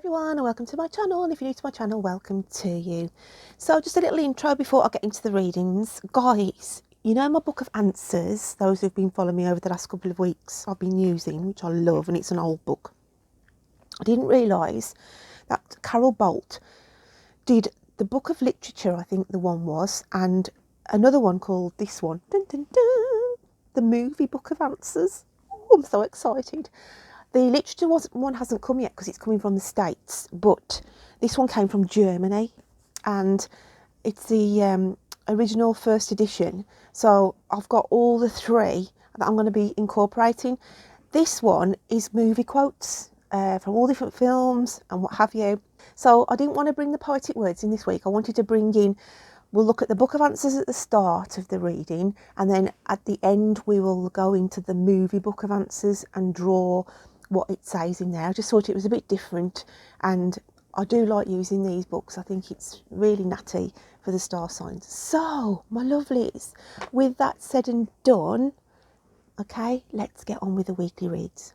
everyone and welcome to my channel, and if you're new to my channel, welcome to you. So just a little intro before I get into the readings. Guys, you know my book of answers, those who've been following me over the last couple of weeks, I've been using, which I love, and it's an old book. I didn't realise that Carol Bolt did the book of literature, I think the one was, and another one called this one, dun, dun, dun, the movie book of answers. Oh, I'm so excited. The literature one hasn't come yet because it's coming from the States, but this one came from Germany, and it's the original first edition. So I've got all the three that I'm going to be incorporating. This one is movie quotes from all different films and what have you. So I didn't want to bring the poetic words in this week. I wanted to bring in, we'll look at the book of answers at the start of the reading, and then at the end we will go into the movie book of answers and draw what it says in there. I just thought it was a bit different, and I do like using these books. I think it's really natty for the star signs. So my lovelies, with that said and done, okay, let's get on with the weekly reads.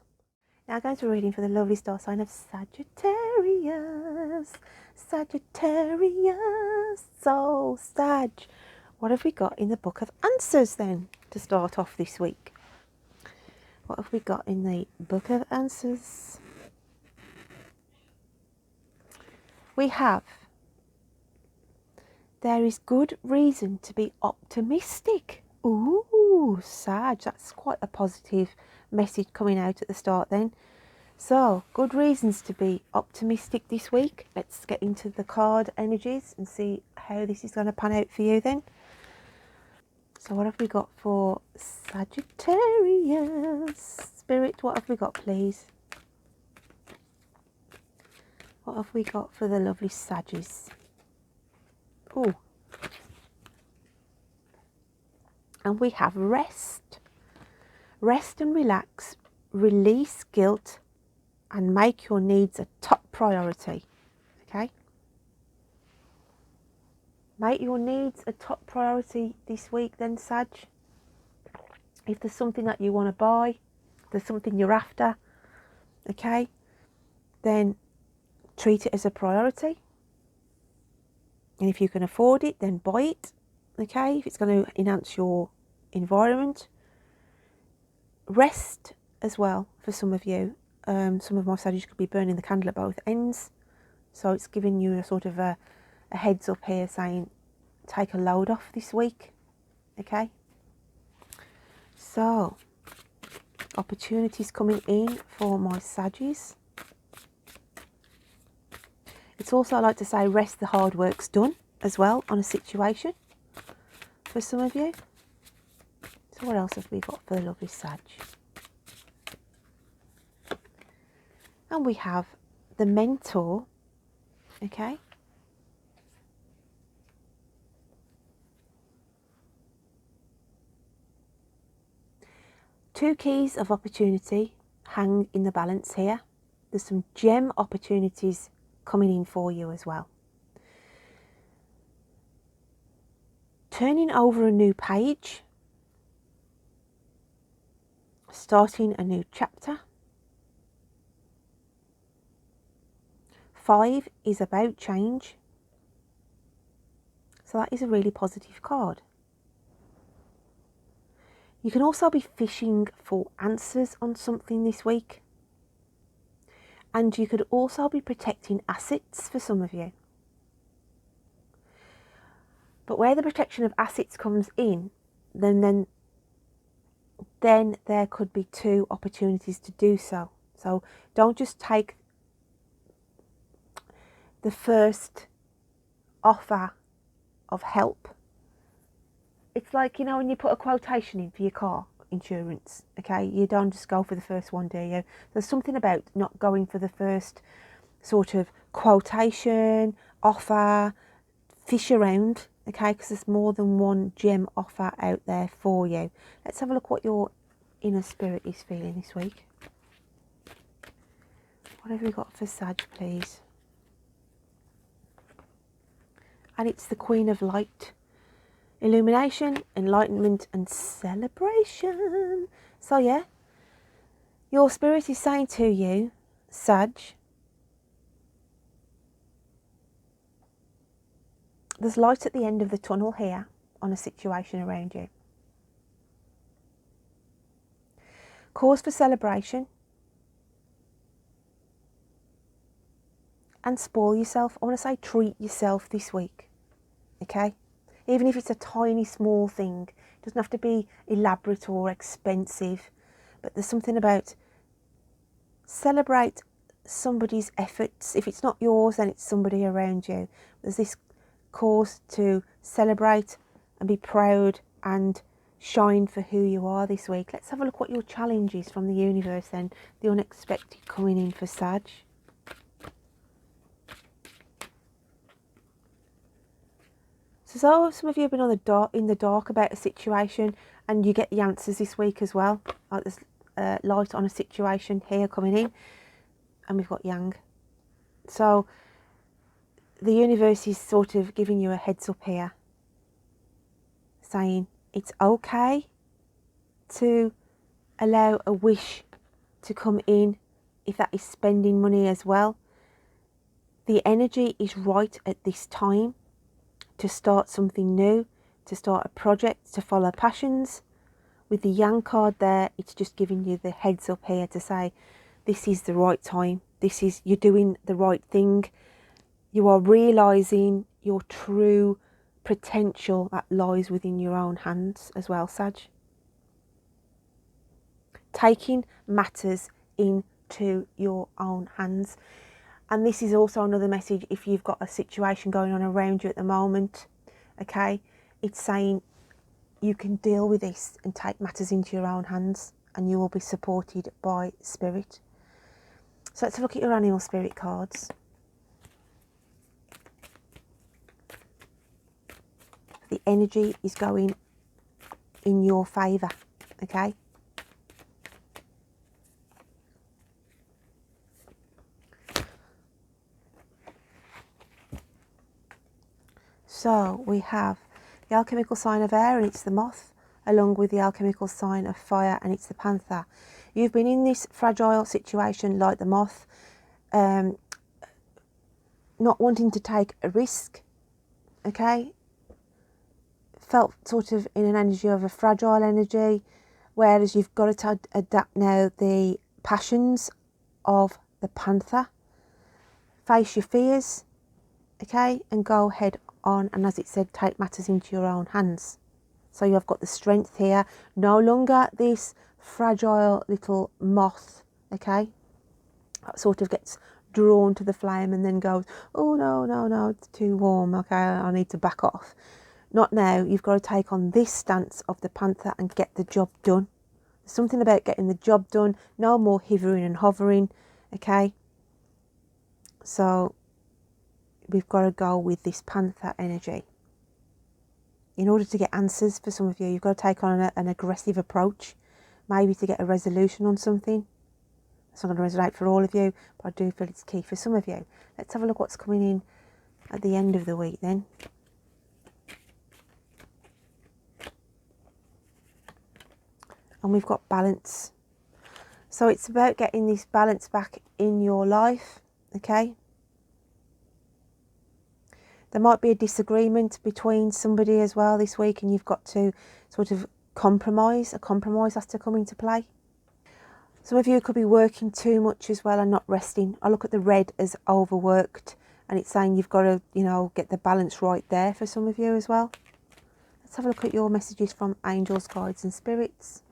Now going to reading for the lovely star sign of Sagittarius. Sagittarius. So Sag, what have we got in the book of answers then to start off this week? What have we got in the book of answers? We have, there is good reason to be optimistic. Ooh, Sag, that's quite a positive message coming out at the start then. So, good reasons to be optimistic this week. Let's get into the card energies and see how this is going to pan out for you then. So what have we got for Sagittarius? Spirit, what have we got, please? What have we got for the lovely Saggies? Oh. And we have rest. Rest and relax. Release guilt and make your needs a top priority. Okay? Make your needs a top priority this week then, Sag. If there's something that you want to buy, if there's something you're after, okay, then treat it as a priority. And if you can afford it, then buy it, okay, if it's going to enhance your environment. Rest as well for some of you. Some of my Saggies could be burning the candle at both ends. So it's giving you a sort of a heads up here saying take a load off this week, okay. So opportunities coming in for my Saggies. It's also, I like to say, rest, the hard work's done as well on a situation for some of you. So what else have we got for the lovely Sag? And we have the mentor, okay. Two keys of opportunity hang in the balance here. There's some gem opportunities coming in for you as well. Turning over a new page. Starting a new chapter. 5 is about change. So that is a really positive card. You can also be fishing for answers on something this week. And you could also be protecting assets for some of you. But where the protection of assets comes in, then there could be two opportunities to do so. So don't just take the first offer of help. It's like, you know, when you put a quotation in for your car insurance, okay, you don't just go for the first one, do you? There's something about not going for the first sort of quotation, offer, fish around, okay, because there's more than one gem offer out there for you. Let's have a look what your inner spirit is feeling this week. What have we got for Sag, please? And it's the Queen of Light. Illumination, enlightenment and celebration. So yeah, your spirit is saying to you, Sag, There's light at the end of the tunnel here on a situation around you. Cause for celebration. And spoil yourself. I want to say treat yourself this week. Okay? Even if it's a tiny, small thing. It doesn't have to be elaborate or expensive. But there's something about celebrate somebody's efforts. If it's not yours, then it's somebody around you. There's this cause to celebrate and be proud and shine for who you are this week. Let's have a look what your challenge is from the universe then. The unexpected coming in for Sag. So some of you have been in the dark about a situation, and you get the answers this week as well. Like there's light on a situation here coming in, and we've got Yang. So the universe is sort of giving you a heads up here, saying it's okay to allow a wish to come in if that is spending money as well. The energy is right at this time to start something new, to start a project, to follow passions. With the Yang card there, it's just giving you the heads up here to say this is the right time. You're doing the right thing. You are realising your true potential that lies within your own hands as well, Sag. Taking matters into your own hands. And this is also another message if you've got a situation going on around you at the moment, okay? It's saying you can deal with this and take matters into your own hands, and you will be supported by Spirit. So let's look at your animal spirit cards. The energy is going in your favour, okay? So we have the alchemical sign of air, and it's the moth, along with the alchemical sign of fire, and it's the panther. You've been in this fragile situation like the moth, not wanting to take a risk, okay? Felt sort of in an energy of a fragile energy, whereas you've got to adapt now the passions of the panther. Face your fears, okay, and go head on, and as it said, take matters into your own hands. So you've got the strength here, no longer this fragile little moth, okay, that sort of gets drawn to the flame and then goes, oh no, it's too warm, okay, I need to back off. Not now. You've got to take on this stance of the panther and get the job done. There's something about getting the job done, no more hivering and hovering, okay. So we've got to go with this panther energy. In order to get answers for some of you, you've got to take on an aggressive approach, maybe to get a resolution on something. It's not going to resonate for all of you, but I do feel it's key for some of you. Let's have a look what's coming in at the end of the week then. And we've got balance. So it's about getting this balance back in your life, okay? There might be a disagreement between somebody as well this week, and you've got to sort of compromise. A compromise has to come into play. Some of you could be working too much as well and not resting. I look at the red as overworked, and it's saying you've got to, get the balance right there for some of you as well. Let's have a look at your messages from angels, guides and spirits.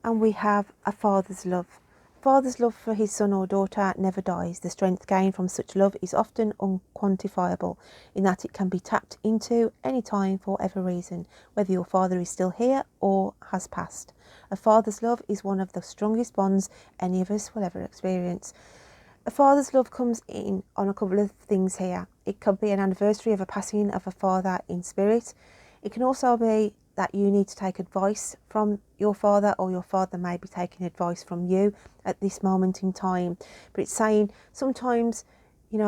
And we have a father's love. Father's love for his son or daughter never dies. The strength gained from such love is often unquantifiable, in that it can be tapped into any time for whatever reason, whether your father is still here or has passed. A father's love is one of the strongest bonds any of us will ever experience. A father's love comes in on a couple of things here. It could be an anniversary of a passing of a father in spirit. It can also be that you need to take advice from your father, or your father may be taking advice from you at this moment in time. But it's saying sometimes, we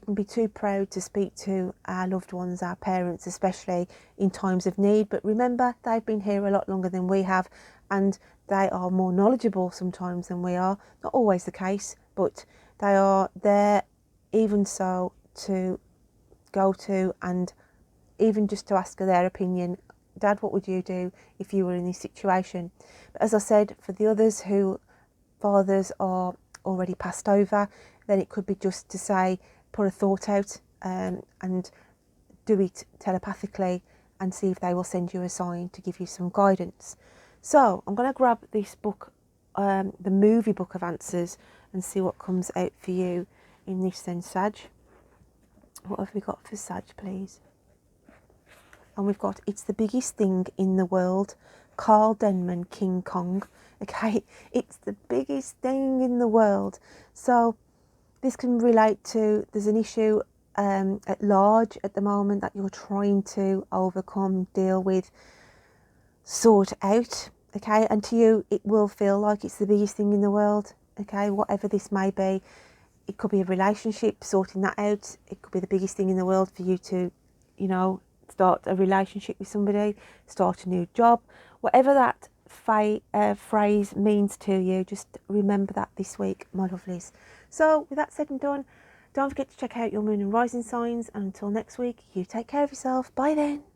can be too proud to speak to our loved ones, our parents, especially in times of need. But remember, they've been here a lot longer than we have, and they are more knowledgeable sometimes than we are. Not always the case, but they are there even so to go to, and even just to ask her their opinion. Dad, what would you do if you were in this situation? But as I said, for the others who fathers are already passed over, then it could be just to say, put a thought out, and do it telepathically and see if they will send you a sign to give you some guidance. So I'm going to grab this book, the movie book of answers, and see what comes out for you in this then, Sag. What have we got for Sag, please? And we've got It's the Biggest Thing in the World, Carl Denman, King Kong. Okay, it's the biggest thing in the world. So this can relate to, there's an issue at large at the moment that you're trying to overcome, deal with, sort out. Okay, and to you it will feel like it's the biggest thing in the world. Okay, whatever this may be. It could be a relationship, sorting that out. It could be the biggest thing in the world for you to, you know, start a relationship with somebody, start a new job, whatever that phrase means to you. Just remember that this week, my lovelies. So with that said and done, don't forget to check out your moon and rising signs, and until next week, you take care of yourself. Bye then.